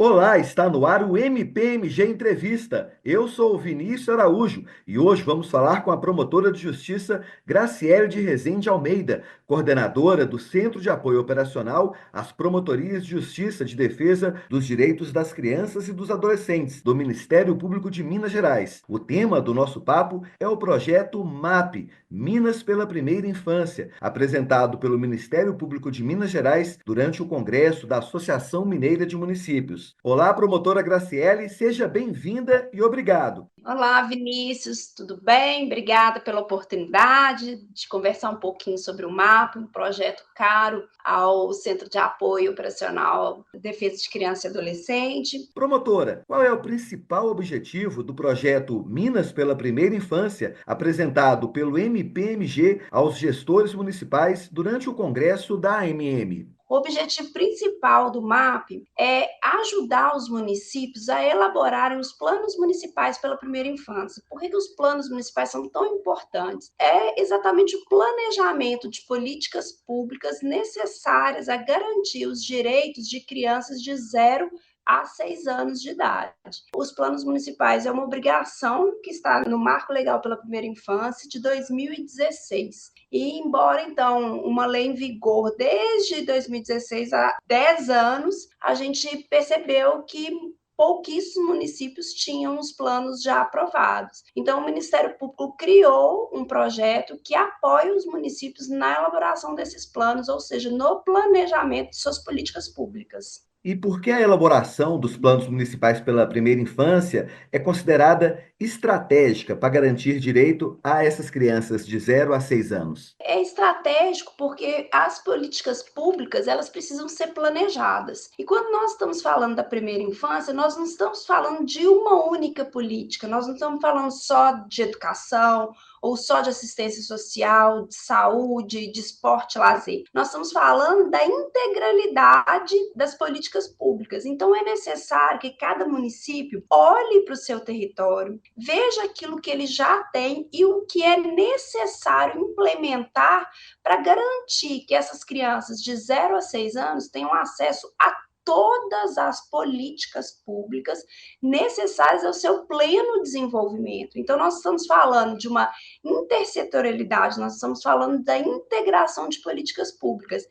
Olá, está no ar o MPMG Entrevista. Eu sou o Vinícius Araújo e hoje vamos falar com a promotora de justiça Graciele de Rezende Almeida, coordenadora do Centro de Apoio Operacional às Promotorias de Justiça de Defesa dos Direitos das Crianças e dos Adolescentes, do Ministério Público de Minas Gerais. O tema do nosso papo é o projeto MAP, Minas pela Primeira Infância, apresentado pelo Ministério Público de Minas Gerais durante o Congresso da Associação Mineira de Municípios. Olá, promotora Graciele, seja bem-vinda e obrigado. Olá, Vinícius, tudo bem? Obrigada pela oportunidade de conversar um pouquinho sobre o MAP, um projeto caro ao Centro de Apoio Operacional Defesa de Criança e Adolescente. Promotora, qual é o principal objetivo do projeto Minas pela Primeira Infância, apresentado pelo MPMG aos gestores municipais durante o Congresso da AMM? O objetivo principal do MAP é ajudar os municípios a elaborarem os planos municipais pela primeira infância. Por que os planos municipais são tão importantes? É exatamente o planejamento de políticas públicas necessárias a garantir os direitos de crianças de 0 a 6 anos de idade. Os planos municipais é uma obrigação que está no Marco Legal pela Primeira Infância de 2016. E embora, então, uma lei em vigor desde 2016 há 10 anos, a gente percebeu que pouquíssimos municípios tinham os planos já aprovados. Então, o Ministério Público criou um projeto que apoia os municípios na elaboração desses planos, ou seja, no planejamento de suas políticas públicas. E por que a elaboração dos planos municipais pela primeira infância é considerada estratégica para garantir direito a essas crianças de 0 a 6 anos? É estratégico porque as políticas públicas, elas precisam ser planejadas. E quando nós estamos falando da primeira infância, nós não estamos falando de uma única política, nós não estamos falando só de educação ou só de assistência social, de saúde, de esporte, lazer. Nós estamos falando da integralidade das políticas públicas. Então é necessário que cada município olhe para o seu território, veja aquilo que ele já tem e o que é necessário implementar para garantir que essas crianças de 0 a 6 anos tenham acesso a todas as políticas públicas necessárias ao seu pleno desenvolvimento. Então, nós estamos falando de uma intersetorialidade, nós estamos falando da integração de políticas públicas.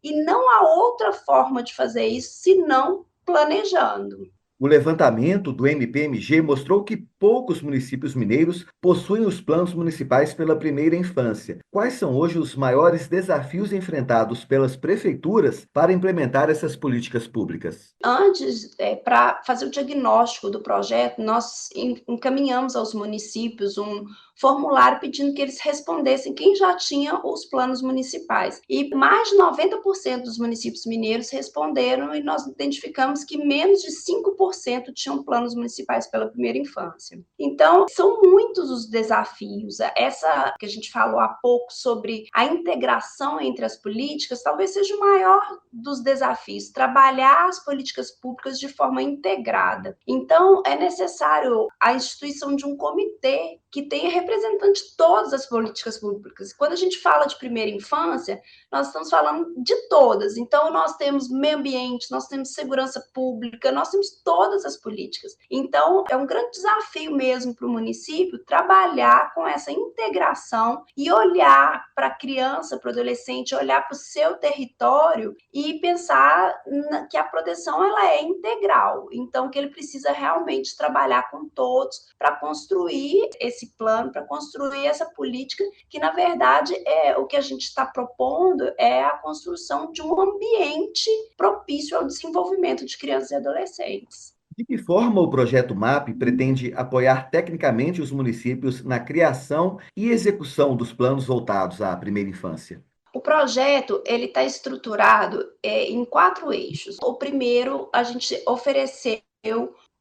E não há outra forma de fazer isso senão planejando. O levantamento do MPMG mostrou que poucos municípios mineiros possuem os planos municipais pela primeira infância. Quais são hoje os maiores desafios enfrentados pelas prefeituras para implementar essas políticas públicas? Antes, para fazer o diagnóstico do projeto, nós encaminhamos aos municípios um formulário pedindo que eles respondessem quem já tinha os planos municipais. E mais de 90% dos municípios mineiros responderam e nós identificamos que menos de 5% tinham planos municipais pela primeira infância. Então, são muitos os desafios. Essa que a gente falou há pouco sobre a integração entre as políticas, talvez seja o maior dos desafios, trabalhar as políticas públicas de forma integrada. Então, é necessário a instituição de um comitê que tenha representante de todas as políticas públicas. Quando a gente fala de primeira infância, nós estamos falando de todas. Então, nós temos meio ambiente, nós temos segurança pública, nós temos todas as políticas. Então, é um grande desafio mesmo para o município trabalhar com essa integração e olhar para a criança, para o adolescente, olhar para o seu território e pensar que a proteção ela é integral. Então, que ele precisa realmente trabalhar com todos para construir esse plano, para construir essa política, que na verdade é o que a gente está propondo é a construção de um ambiente propício ao desenvolvimento de crianças e adolescentes. De que forma o projeto MAP pretende apoiar tecnicamente os municípios na criação e execução dos planos voltados à primeira infância? O projeto ele está estruturado em 4 eixos. O primeiro, a gente ofereceu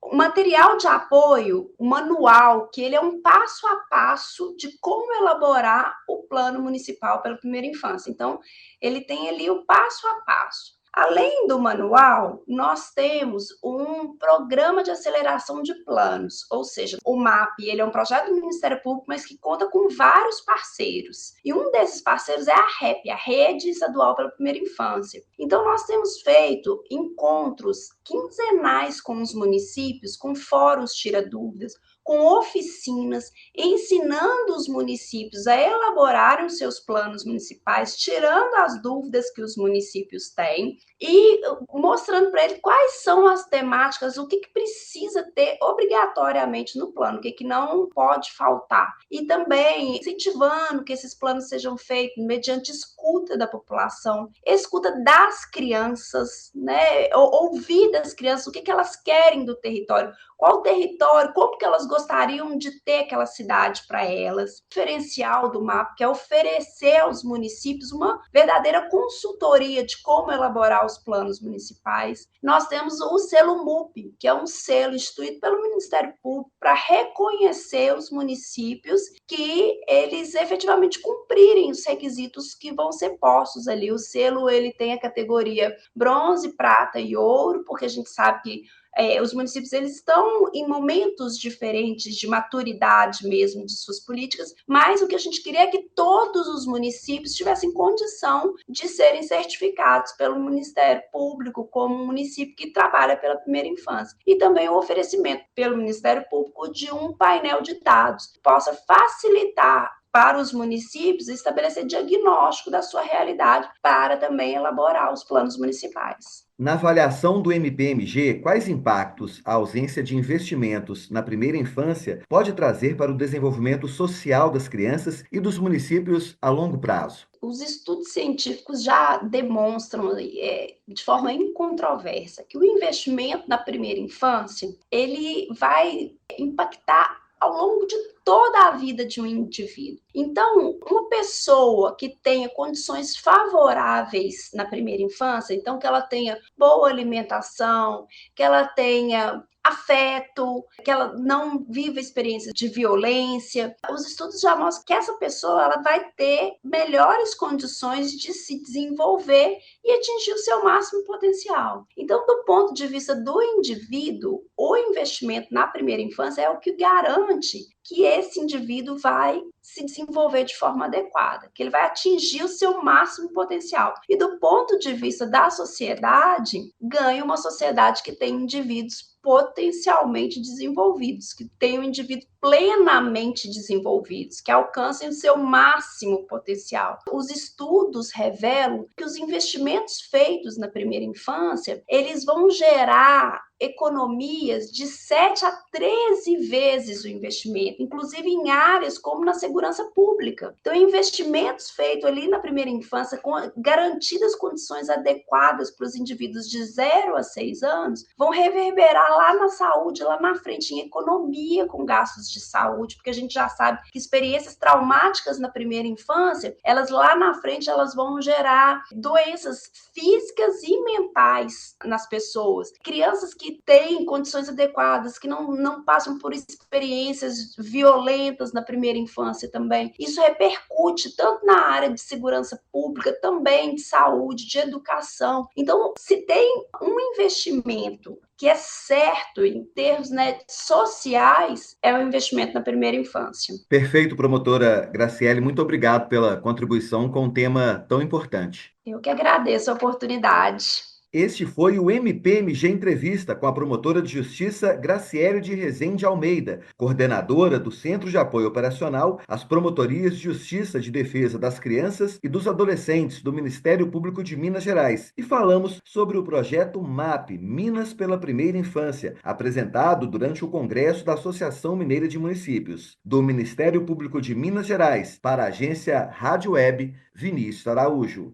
um material de apoio, um manual, que ele é um passo a passo de como elaborar o plano municipal pela primeira infância. Então, ele tem ali o passo a passo. Além do manual, nós temos um programa de aceleração de planos, ou seja, o MAP, ele é um projeto do Ministério Público, mas que conta com vários parceiros. E um desses parceiros é a REP, a Rede Estadual pela Primeira Infância. Então, nós temos feito encontros quinzenais com os municípios, com fóruns tira-dúvidas, com oficinas, ensinando os municípios a elaborarem os seus planos municipais, tirando as dúvidas que os municípios têm e mostrando para ele quais são as temáticas, o que precisa ter obrigatoriamente no plano, o que não pode faltar. E também incentivando que esses planos sejam feitos mediante escuta da população, escuta das crianças, né? Ouvir das crianças o que elas querem do território, qual o território, como que elas gostariam de ter aquela cidade para elas. O diferencial do MAP, que é oferecer aos municípios uma verdadeira consultoria de como elaborar os planos municipais. Nós temos o selo MUP, que é um selo instituído pelo Ministério Público para reconhecer os municípios que eles efetivamente cumprirem os requisitos que vão ser postos ali. O selo ele tem a categoria bronze, prata e ouro, porque a gente sabe que os municípios eles estão em momentos diferentes de maturidade mesmo de suas políticas, mas o que a gente queria é que todos os municípios tivessem condição de serem certificados pelo Ministério Público como um município que trabalha pela primeira infância. E também o oferecimento pelo Ministério Público de um painel de dados que possa facilitar para os municípios estabelecer diagnóstico da sua realidade para também elaborar os planos municipais. Na avaliação do MPMG, quais impactos a ausência de investimentos na primeira infância pode trazer para o desenvolvimento social das crianças e dos municípios a longo prazo? Os estudos científicos já demonstram de forma incontroversa que o investimento na primeira infância ele vai impactar ao longo de toda a vida de um indivíduo. Então, uma pessoa que tenha condições favoráveis na primeira infância, então que ela tenha boa alimentação, que ela tenha afeto, que ela não viva experiências de violência. Os estudos já mostram que essa pessoa ela vai ter melhores condições de se desenvolver e atingir o seu máximo potencial. Então, do ponto de vista do indivíduo, o investimento na primeira infância é o que garante que esse indivíduo vai se desenvolver de forma adequada, que ele vai atingir o seu máximo potencial. E do ponto de vista da sociedade, ganha uma sociedade que tem indivíduos potencialmente desenvolvidos, que tenham indivíduos plenamente desenvolvidos, que alcancem o seu máximo potencial. Os estudos revelam que os investimentos feitos na primeira infância, eles vão gerar economias de 7 a 13 vezes o investimento, inclusive em áreas como na segurança pública. Então, investimentos feitos ali na primeira infância, com garantidas condições adequadas para os indivíduos de 0 a 6 anos, vão reverberar lá na saúde, lá na frente, em economia com gastos de saúde, porque a gente já sabe que experiências traumáticas na primeira infância, elas lá na frente, elas vão gerar doenças físicas e mentais nas pessoas. Crianças que têm condições adequadas, que não passam por experiências violentas na primeira infância também. Isso repercute tanto na área de segurança pública, também de saúde, de educação. Então, se tem um investimento que é certo em termos, né, sociais, é o investimento na primeira infância. Perfeito, promotora Graciele, muito obrigado pela contribuição com um tema tão importante. Eu que agradeço a oportunidade. Este foi o MPMG Entrevista com a promotora de Justiça Graciele de Rezende Almeida, coordenadora do Centro de Apoio Operacional às Promotorias de Justiça de Defesa das Crianças e dos Adolescentes do Ministério Público de Minas Gerais. E falamos sobre o projeto MAP, Minas pela Primeira Infância, apresentado durante o Congresso da Associação Mineira de Municípios, do Ministério Público de Minas Gerais, para a agência Rádio Web Vinícius Araújo.